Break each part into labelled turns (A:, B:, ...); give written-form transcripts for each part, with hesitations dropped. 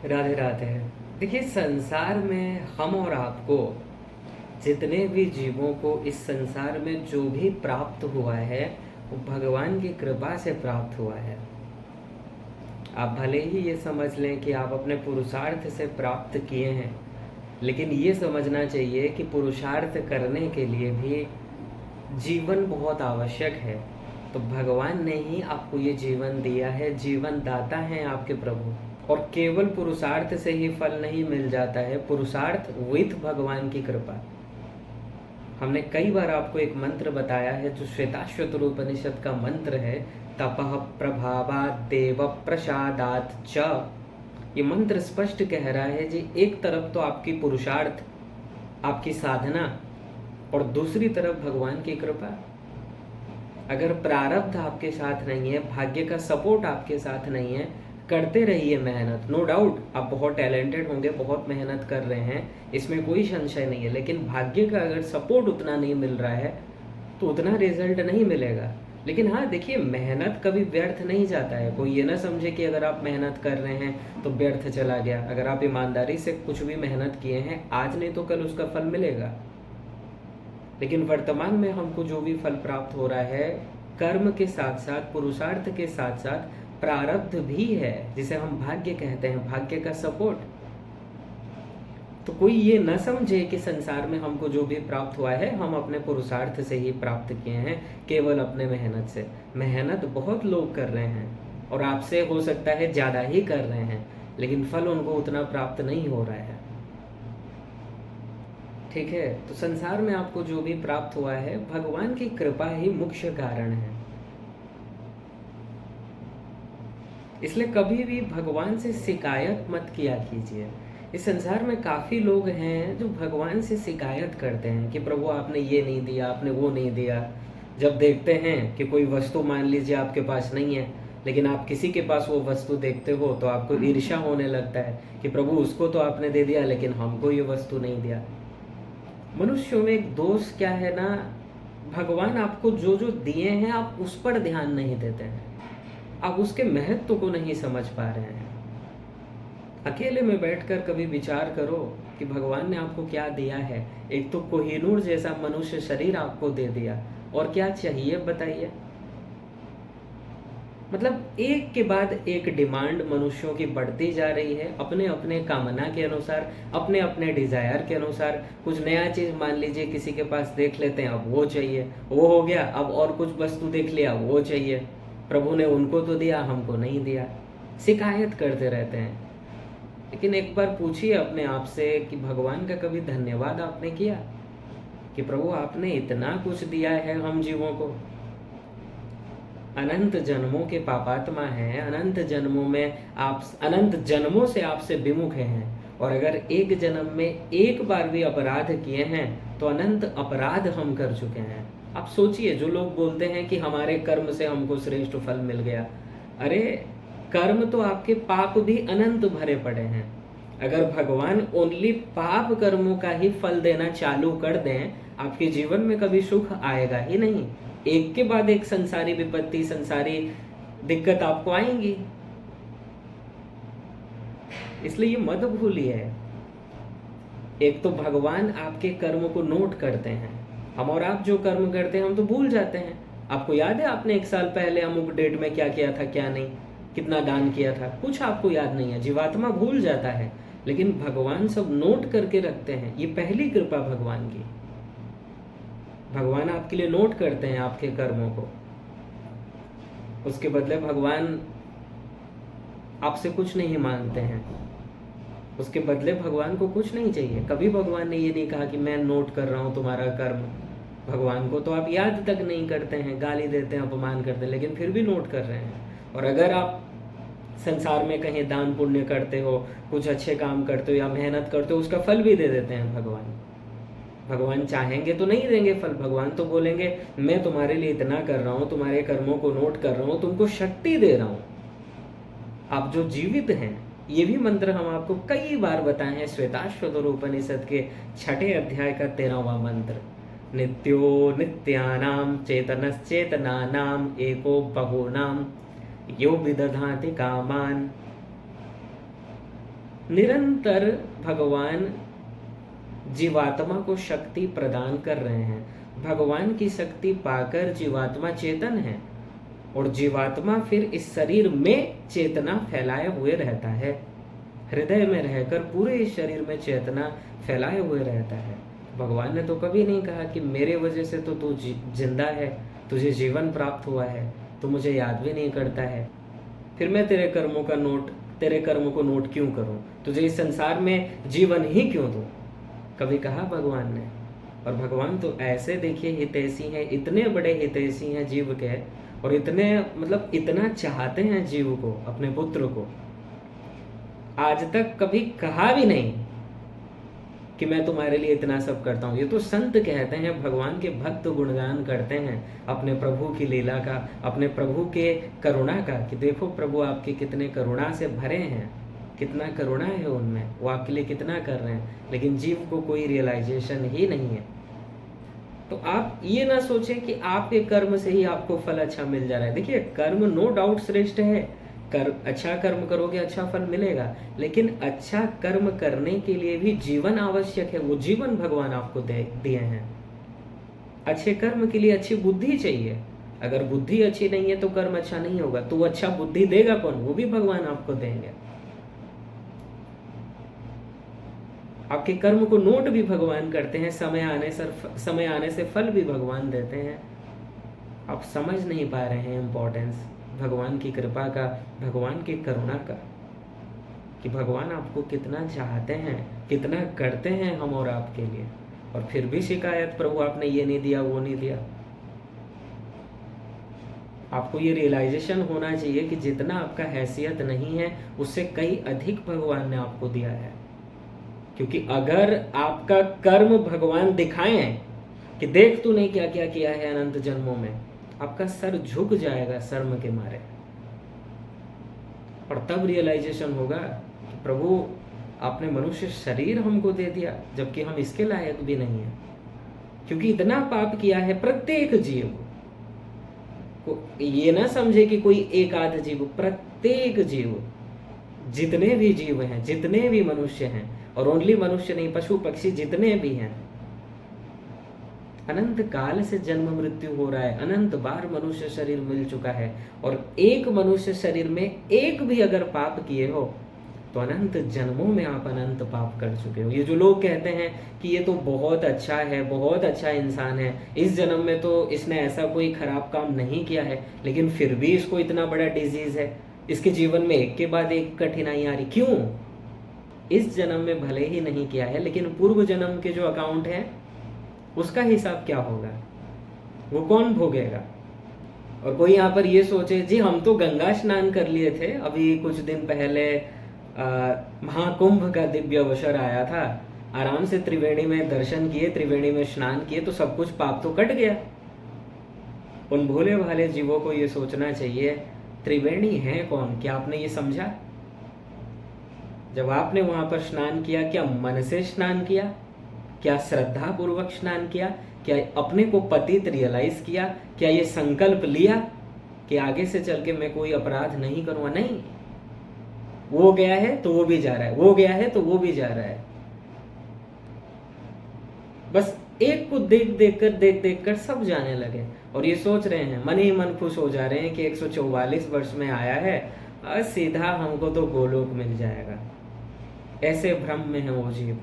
A: राधे राधे। देखिए, संसार में हम और आपको, जितने भी जीवों को इस संसार में जो भी प्राप्त हुआ है वो भगवान की कृपा से प्राप्त हुआ है। आप भले ही ये समझ लें कि आप अपने पुरुषार्थ से प्राप्त किए हैं, लेकिन ये समझना चाहिए कि पुरुषार्थ करने के लिए भी जीवन बहुत आवश्यक है। तो भगवान ने ही आपको ये जीवन दिया है, जीवन दाता हैं आपके प्रभु। और केवल पुरुषार्थ से ही फल नहीं मिल जाता है, पुरुषार्थ विथ भगवान की कृपा। हमने कई बार आपको एक मंत्र बताया है जो श्वेताश्वतर उपनिषद का मंत्र है, तपः प्रभावात् देव प्रसादात् च। ये मंत्र स्पष्ट कह रहा है जी, एक तरफ तो आपकी पुरुषार्थ, आपकी साधना, और दूसरी तरफ भगवान की कृपा। अगर प्रारब्ध आपके साथ नहीं है, भाग्य का सपोर्ट आपके साथ नहीं है, करते रहिए मेहनत। नो डाउट आप बहुत टैलेंटेड होंगे, बहुत मेहनत कर रहे हैं, इसमें कोई संशय नहीं है, लेकिन भाग्य का अगर सपोर्ट उतना नहीं मिल रहा है तो उतना रिजल्ट नहीं मिलेगा। लेकिन हाँ देखिए, मेहनत कभी व्यर्थ नहीं जाता है। कोई ये ना समझे कि अगर आप मेहनत कर रहे हैं तो व्यर्थ चला गया। अगर आप ईमानदारी से कुछ भी मेहनत किए हैं, आज नहीं तो कल उसका फल मिलेगा। लेकिन वर्तमान में हमको जो भी फल प्राप्त हो रहा है, कर्म के साथ साथ, पुरुषार्थ के साथ साथ प्रारब्ध भी है, जिसे हम भाग्य कहते हैं, भाग्य का सपोर्ट। तो कोई ये न समझे कि संसार में हमको जो भी प्राप्त हुआ है हम अपने पुरुषार्थ से ही प्राप्त किए हैं, केवल अपने मेहनत से। मेहनत बहुत लोग कर रहे हैं और आपसे हो सकता है ज़्यादा ही कर रहे हैं, लेकिन फल उनको उतना प्राप्त नहीं हो रहा है। ठीक है, तो संसार में आपको जो भी प्राप्त हुआ है, भगवान की कृपा ही मुख्य कारण है। इसलिए कभी भी भगवान से शिकायत मत किया कीजिए। इस संसार में काफ़ी लोग हैं जो भगवान से शिकायत करते हैं कि प्रभु आपने ये नहीं दिया, आपने वो नहीं दिया। जब देखते हैं कि कोई वस्तु मान लीजिए आपके पास नहीं है, लेकिन आप किसी के पास वो वस्तु देखते हो तो आपको ईर्ष्या होने लगता है कि प्रभु उसको तो आपने दे दिया, लेकिन हमको ये वस्तु नहीं दिया। मनुष्यों में एक दोष क्या है ना, भगवान आपको जो जो दिए हैं आप उस पर ध्यान नहीं देते हैं, आप उसके महत्व को नहीं समझ पा रहे हैं। अकेले में बैठकर कभी विचार करो कि भगवान ने आपको क्या दिया है। एक तो कोहिनूर जैसा मनुष्य शरीर आपको दे दिया, और क्या चाहिए बताइए। मतलब एक के बाद एक डिमांड मनुष्यों की बढ़ती जा रही है, अपने अपने कामना के अनुसार, अपने अपने डिजायर के अनुसार। कुछ नया चीज मान लीजिए किसी के पास देख लेते हैं, अब वो चाहिए, वो हो गया, अब और कुछ वस्तु देख लिया, वो चाहिए। प्रभु ने उनको तो दिया, हमको नहीं दिया, शिकायत करते रहते हैं। लेकिन एक बार पूछिए अपने आप से कि भगवान का कभी धन्यवाद आपने किया कि प्रभु आपने इतना कुछ दिया है हम जीवों को। अनंत जन्मों के पापात्मा हैं, अनंत जन्मों में आप, अनंत जन्मों से आपसे विमुख हैं, और अगर एक जन्म में एक बार भी अपराध किए हैं तो अनंत अपराध हम कर चुके हैं। आप सोचिए, जो लोग बोलते हैं कि हमारे कर्म से हमको श्रेष्ठ फल मिल गया, अरे कर्म तो आपके पाप भी अनंत भरे पड़े हैं। अगर भगवान ओनली पाप कर्मों का ही फल देना चालू कर दें, आपके जीवन में कभी सुख आएगा ही नहीं। एक के बाद एक संसारी विपत्ति, संसारी दिक्कत आपको आएंगी। इसलिए ये मत भूलिए, एक तो भगवान आपके कर्म को नोट करते हैं। हम और आप जो कर्म करते हैं हम तो भूल जाते हैं। आपको याद है आपने एक साल पहले अमुक डेट में क्या किया था, क्या नहीं, कितना दान किया था, कुछ आपको याद नहीं है। जीवात्मा भूल जाता है, लेकिन भगवान सब नोट करके रखते हैं। ये पहली कृपा भगवान की। भगवान आपके लिए नोट करते हैं आपके कर्मों को, उसके बदले भगवान आपसे कुछ नहीं मांगते हैं, उसके बदले भगवान को कुछ नहीं चाहिए। कभी भगवान ने ये नहीं कहा कि मैं नोट कर रहा हूँ तुम्हारा कर्म। भगवान को तो आप याद तक नहीं करते हैं, गाली देते हैं, अपमान करते हैं, लेकिन फिर भी नोट कर रहे हैं। और अगर आप संसार में कहीं दान पुण्य करते हो, कुछ अच्छे काम करते हो या मेहनत करते हो, उसका फल भी दे देते हैं भगवान। भगवान चाहेंगे तो नहीं देंगे फल, भगवान तो बोलेंगे मैं तुम्हारे लिए इतना कर रहा हूँ, तुम्हारे कर्मों को नोट कर रहा हूँ, तुमको शक्ति दे रहा हूँ, आप जो जीवित हैं। ये भी मंत्र हम आपको कई बार बताए हैं, श्वेताश्वतर उपनिषद के 6ठे अध्याय का 13वां मंत्र, नित्यो नित्यानाम चेतनश्चेतनानाम एको बहुनाम यो विदधाति कामान। निरंतर भगवान जीवात्मा को शक्ति प्रदान कर रहे हैं। भगवान की शक्ति पाकर जीवात्मा चेतन है और जीवात्मा फिर इस शरीर में चेतना फैलाए हुए रहता है। हृदय में रहकर पूरे इस शरीर में चेतना फैलाए हुए रहता है। भगवान ने तो कभी नहीं कहा कि मेरे वजह से तो तू जिंदा है, तुझे जीवन प्राप्त हुआ है, तू मुझे याद भी नहीं करता है, फिर मैं तेरे कर्मों को नोट क्यों करूं, तुझे इस संसार में जीवन ही क्यों दूं, कभी कहा भगवान ने। और भगवान तो ऐसे देखिए हितैषी हैं, इतने बड़े हितैषी हैं जीव के, और इतना चाहते हैं जीव को, अपने पुत्र को। आज तक कभी कहा भी नहीं कि मैं तुम्हारे लिए इतना सब करता हूँ। ये तो संत कहते हैं, भगवान के भक्त गुणगान करते हैं अपने प्रभु की लीला का, अपने प्रभु के करुणा का, कि देखो प्रभु आपके कितने करुणा से भरे हैं, कितना करुणा है उनमें, वो आपके लिए कितना कर रहे हैं। लेकिन जीव को कोई रियलाइजेशन ही नहीं है। तो आप ये ना सोचें कि आपके कर्म से ही आपको फल अच्छा मिल जा रहा है। देखिए, कर्म नो डाउट श्रेष्ठ है, अच्छा कर्म करोगे अच्छा फल मिलेगा, लेकिन अच्छा कर्म करने के लिए भी जीवन आवश्यक है। वो जीवन भगवान आपको दिए हैं। अच्छे कर्म के लिए अच्छी बुद्धि चाहिए। अगर बुद्धि अच्छी नहीं है तो कर्म अच्छा नहीं होगा। तो वो अच्छा बुद्धि देगा कौन? वो भी भगवान आपको देंगे। आपके कर्म को नोट भी भगवान करते हैं, समय आने से फल भी भगवान देते हैं। आप समझ नहीं पा रहे हैं इम्पोर्टेंस भगवान की कृपा का, भगवान की करुणा का, कि भगवान आपको कितना चाहते हैं, कितना करते हैं हम और आपके लिए, और फिर भी शिकायत, प्रभु आपने ये नहीं दिया, वो नहीं दिया। आपको ये रियलाइजेशन होना चाहिए कि जितना आपका हैसियत नहीं है उससे कई अधिक भगवान ने आपको दिया है। क्योंकि अगर आपका कर्म भगवान दिखाएं कि देख तूने क्या क्या किया है अनंत जन्मों में, आपका सर झुक जाएगा शर्म के मारे। और तब रियलाइजेशन होगा कि प्रभु आपने मनुष्य शरीर हमको दे दिया जबकि हम इसके लायक भी नहीं है। क्योंकि इतना पाप किया है प्रत्येक जीव को। ये ना समझे कि कोई एक आध जीव, प्रत्येक जीव, जितने भी जीव हैं, जितने भी मनुष्य हैं, और ओनली मनुष्य नहीं, पशु पक्षी जितने भी हैं, अनंत काल से जन्म मृत्यु हो रहा है, अनंत बार मनुष्य शरीर मिल चुका है, और एक मनुष्य शरीर में एक भी अगर पाप किए हो तो अनंत जन्मों में आप अनंत पाप कर चुके हो। ये जो लोग कहते हैं कि ये तो बहुत अच्छा है, बहुत अच्छा इंसान है, इस जन्म में तो इसने ऐसा कोई खराब काम नहीं किया है, लेकिन फिर भी इसको इतना बड़ा डिजीज है, इसके जीवन में एक के बाद एक कठिनाई आ रही, क्यों? इस जन्म में भले ही नहीं किया है, लेकिन पूर्व जन्म के जो अकाउंट है उसका हिसाब क्या होगा, वो कौन भोगेगा? और कोई यहाँ पर ये सोचे, जी हम तो गंगा स्नान कर लिए थे अभी कुछ दिन पहले, महाकुंभ का दिव्य अवसर आया था, आराम से त्रिवेणी में दर्शन किए, त्रिवेणी में स्नान किए, तो सब कुछ पाप तो कट गया। उन भोले भाले जीवों को ये सोचना चाहिए, त्रिवेणी है कौन? क्या आपने ये समझा? जब आपने वहां पर स्नान किया, क्या मन से स्नान किया? क्या श्रद्धा पूर्वक स्नान किया? क्या अपने को पतित रियलाइज किया? क्या ये संकल्प लिया कि आगे से चल के मैं कोई अपराध नहीं करूंगा? नहीं, वो गया है तो वो भी जा रहा है, वो गया है तो वो भी जा रहा है। बस एक को देख देख कर सब जाने लगे, और ये सोच रहे हैं, मन ही मन खुश हो जा रहे हैं कि 144 वर्ष में आया है, सीधा हमको तो गोलोक मिल जाएगा। ऐसे भ्रम में है वो जीव।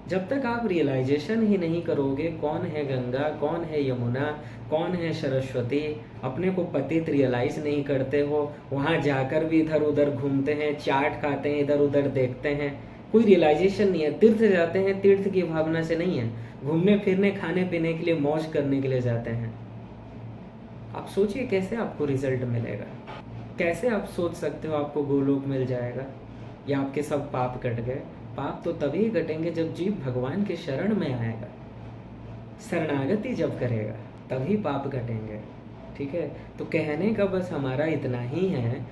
A: जब तक आप रियलाइजेशन ही नहीं करोगे कौन है गंगा, कौन है यमुना, कौन है सरस्वती, अपने को पतित रियलाइज नहीं करते हो, वहां जाकर भी इधर उधर घूमते हैं, चाट खाते हैं, इधर उधर देखते हैं, कोई रियलाइजेशन नहीं है। तीर्थ जाते हैं, तीर्थ की भावना से नहीं है, घूमने फिरने, खाने पीने के लिए, मौज करने के लिए जाते हैं। आप सोचिए कैसे आपको रिजल्ट मिलेगा? कैसे आप सोच सकते हो आपको गोलोक मिल जाएगा या आपके सब पाप कट गए? पाप तो तभी घटेंगे जब जीव भगवान के शरण में आएगा, शरणागति जब करेगा तभी पाप घटेंगे। ठीक है, तो कहने का बस हमारा इतना ही है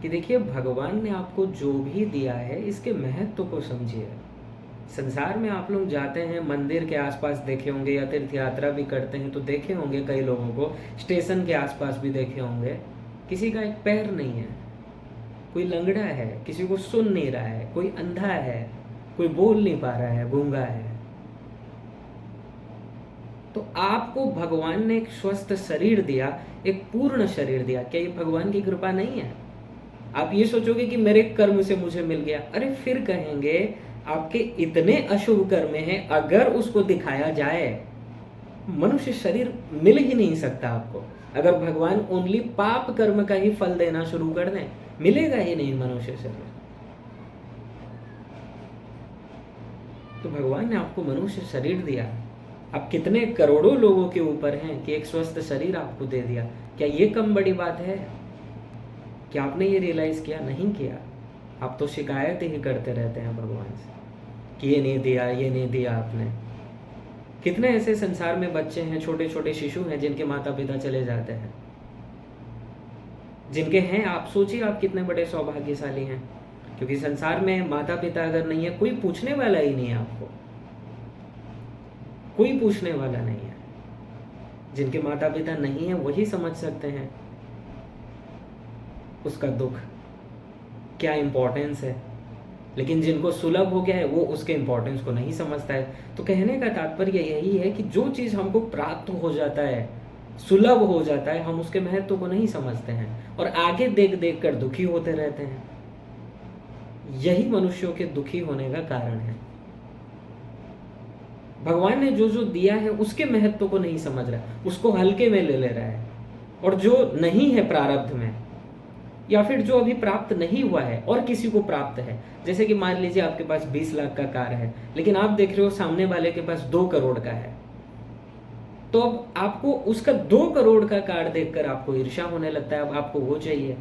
A: कि देखिए, भगवान ने आपको जो भी दिया है इसके महत्व को समझिए। संसार में आप लोग जाते हैं, मंदिर के आसपास देखे होंगे, या तीर्थ यात्रा भी करते हैं तो देखे होंगे कई लोगों को, स्टेशन के आसपास भी देखे होंगे, किसी का एक पैर नहीं है, कोई लंगड़ा है, किसी को सुन नहीं रहा है, कोई अंधा है, कोई बोल नहीं पा रहा है, गूंगा है। तो आपको भगवान ने एक स्वस्थ शरीर दिया, एक पूर्ण शरीर दिया। क्या ये भगवान की कृपा नहीं है? आप ये सोचोगे कि मेरे कर्म से मुझे मिल गया, अरे फिर कहेंगे आपके इतने अशुभ कर्म हैं, अगर उसको दिखाया जाए मनुष्य शरीर मिल ही नहीं सकता आपको। अगर भगवान ओनली पाप कर्म का ही फल देना शुरू कर दें, मिलेगा ही नहीं मनुष्य शरीर। तो भगवान ने आपको मनुष्य शरीर दिया, आप कितने करोड़ों लोगों के ऊपर हैं कि एक स्वस्थ शरीर आपको दे दिया। क्या ये कम बड़ी बात है? क्या आपने ये रियलाइज किया? नहीं किया। आप तो शिकायत ही करते रहते हैं भगवान से कि ये नहीं दिया, ये नहीं दिया आपने। कितने ऐसे संसार में बच्चे हैं, छोटे छोटे शिशु हैं जिनके माता पिता चले जाते हैं, जिनके हैं। आप सोचिए आप कितने बड़े सौभाग्यशाली हैं, क्योंकि संसार में माता पिता अगर नहीं है, कोई पूछने वाला ही नहीं है आपको, कोई पूछने वाला नहीं है। जिनके माता पिता नहीं है वही समझ सकते हैं उसका दुख, क्या इंपॉर्टेंस है। लेकिन जिनको सुलभ हो गया है वो उसके इंपॉर्टेंस को नहीं समझता है। तो कहने का तात्पर्य यही है कि जो चीज़ हमको प्राप्त हो जाता है, सुलभ हो जाता है, हम उसके महत्व को नहीं समझते हैं और आगे देख देख कर दुखी होते रहते हैं। यही मनुष्यों के दुखी होने का कारण है। भगवान ने जो जो दिया है उसके महत्व को नहीं समझ रहा, उसको हल्के में ले रहा है। और जो नहीं है प्रारब्ध में, या फिर जो अभी प्राप्त नहीं हुआ है और किसी को प्राप्त है, जैसे कि मान लीजिए आपके पास 20 लाख का कार है, लेकिन आप देख रहे हो सामने वाले के पास 2 करोड़ का है, तो अब आपको उसका 2 करोड़ का कार देखकर आपको ईर्ष्या होने लगता है। अब आपको वो चाहिए,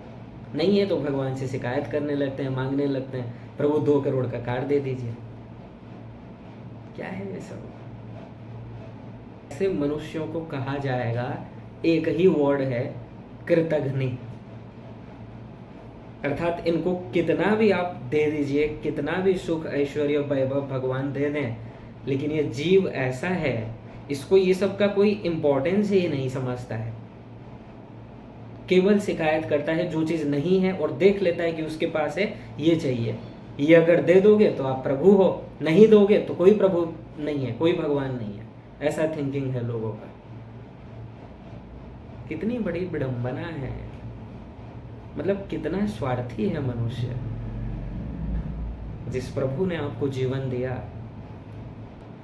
A: नहीं है तो भगवान से शिकायत करने लगते हैं, मांगने लगते हैं, प्रभु 2 करोड़ का कार दे दीजिए। क्या है ये सब? ऐसे मनुष्यों को कहा जाएगा, एक ही वर्ड है, कृतघ्नि। अर्थात इनको कितना भी आप दे दीजिए, कितना भी सुख ऐश्वर्य वैभव भगवान दे दें, लेकिन ये जीव ऐसा है, इसको ये सब का कोई इंपॉर्टेंस ही नहीं समझता है। केवल शिकायत करता है जो चीज नहीं है और देख लेता है कि उसके पास है, ये चाहिए, ये अगर दे दोगे तो आप प्रभु हो, नहीं दोगे तो कोई प्रभु नहीं है, कोई भगवान नहीं है। ऐसा थिंकिंग है लोगों का। कितनी बड़ी विडंबना है, मतलब कितना स्वार्थी है मनुष्य। जिस प्रभु ने आपको जीवन दिया,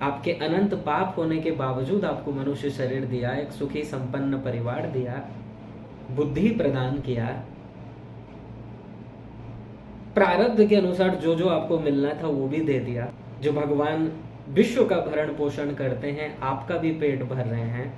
A: आपके अनंत पाप होने के बावजूद आपको मनुष्य शरीर दिया, एक सुखी संपन्न परिवार दिया, बुद्धि प्रदान किया, प्रारब्ध के अनुसार जो जो आपको मिलना था वो भी दे दिया। जो भगवान विश्व का भरण पोषण करते हैं, आपका भी पेट भर रहे हैं,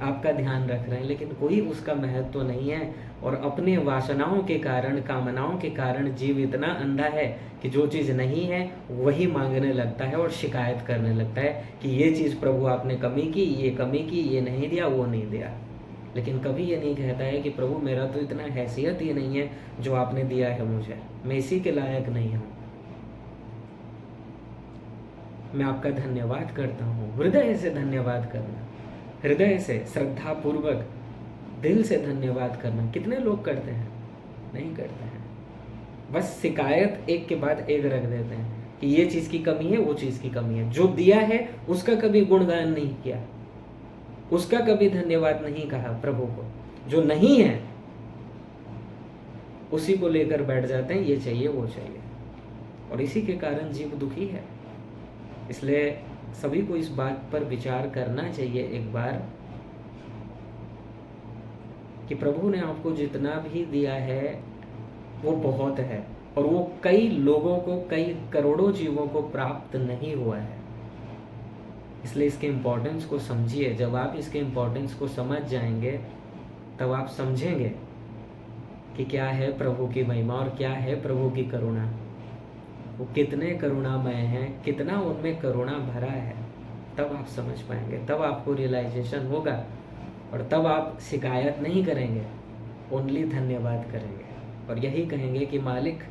A: आपका ध्यान रख रहे हैं, लेकिन कोई उसका महत्व नहीं है। और अपने वासनाओं के कारण, कामनाओं के कारण जीव इतना अंधा है कि जो चीज़ नहीं है वही मांगने लगता है और शिकायत करने लगता है कि ये चीज़ प्रभु आपने कमी की, ये कमी की, ये नहीं दिया, वो नहीं दिया। लेकिन कभी ये नहीं कहता है कि प्रभु मेरा तो इतना हैसियत ही नहीं है जो आपने दिया है मुझे, मैं इसी के लायक नहीं हूँ। मैं आपका धन्यवाद करता हूँ, हृदय से धन्यवाद करना, हृदय से श्रद्धा पूर्वक दिल से धन्यवाद करना। कितने लोग करते हैं? नहीं करते हैं, बस शिकायत एक के बाद एक रख देते हैं कि ये चीज़ की कमी है, वो चीज़ की कमी है। जो दिया है उसका कभी गुणगान नहीं किया, उसका कभी धन्यवाद नहीं कहा प्रभु को। जो नहीं है उसी को लेकर बैठ जाते हैं, ये चाहिए, वो चाहिए, और इसी के कारण जीव दुखी है। इसलिए सभी को इस बात पर विचार करना चाहिए एक बार कि प्रभु ने आपको जितना भी दिया है वो बहुत है, और वो कई लोगों को, कई करोड़ों जीवों को प्राप्त नहीं हुआ है। इसलिए इसके इम्पोर्टेंस को समझिए। जब आप इसके इम्पोर्टेंस को समझ जाएंगे तब आप समझेंगे कि क्या है प्रभु की महिमा और क्या है प्रभु की करुणा। वो कितने करुणामय हैं, कितना उनमें करुणा भरा है, तब आप समझ पाएंगे, तब आपको रियलाइजेशन होगा, और तब आप शिकायत नहीं करेंगे, ओनली धन्यवाद करेंगे और यही कहेंगे कि मालिक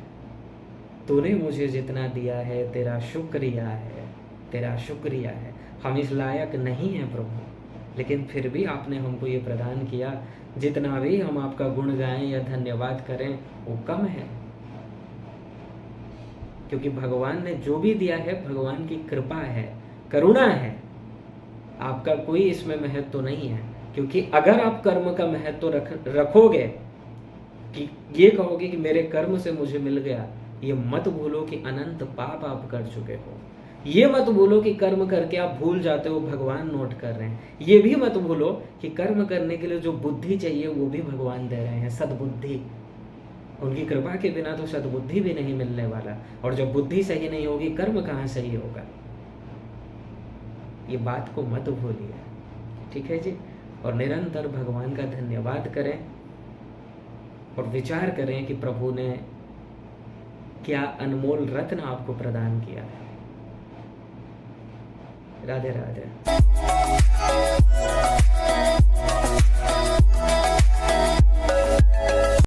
A: तूने मुझे जितना दिया है तेरा शुक्रिया है, तेरा शुक्रिया है। हम इस लायक नहीं हैं प्रभु, लेकिन फिर भी आपने हमको ये प्रदान किया। जितना भी हम आपका गुण गाएं या धन्यवाद करें वो कम है, क्योंकि भगवान ने जो भी दिया है भगवान की कृपा है, करुणा है। आपका कोई इसमें महत्व नहीं है। क्योंकि अगर आप कर्म का महत्व रखोगे कि ये कहोगे कि मेरे कर्म से मुझे मिल गया, ये मत भूलो कि अनंत पाप आप कर चुके हो। ये मत भूलो कि कर्म करके आप भूल जाते हो, भगवान नोट कर रहे हैं। ये भी मत भूलो कि कर्म करने के लिए जो बुद्धि चाहिए वो भी भगवान दे रहे हैं, सद्बुद्धि। उनकी कृपा के बिना तो सद्बुद्धि भी नहीं मिलने वाला, और जब बुद्धि सही नहीं होगी कर्म कहाँ सही होगा। ये बात को मत भूलिए, ठीक है जी। और निरंतर भगवान का धन्यवाद करें और विचार करें कि प्रभु ने क्या अनमोल रत्न आपको प्रदान किया है। राधे राधे।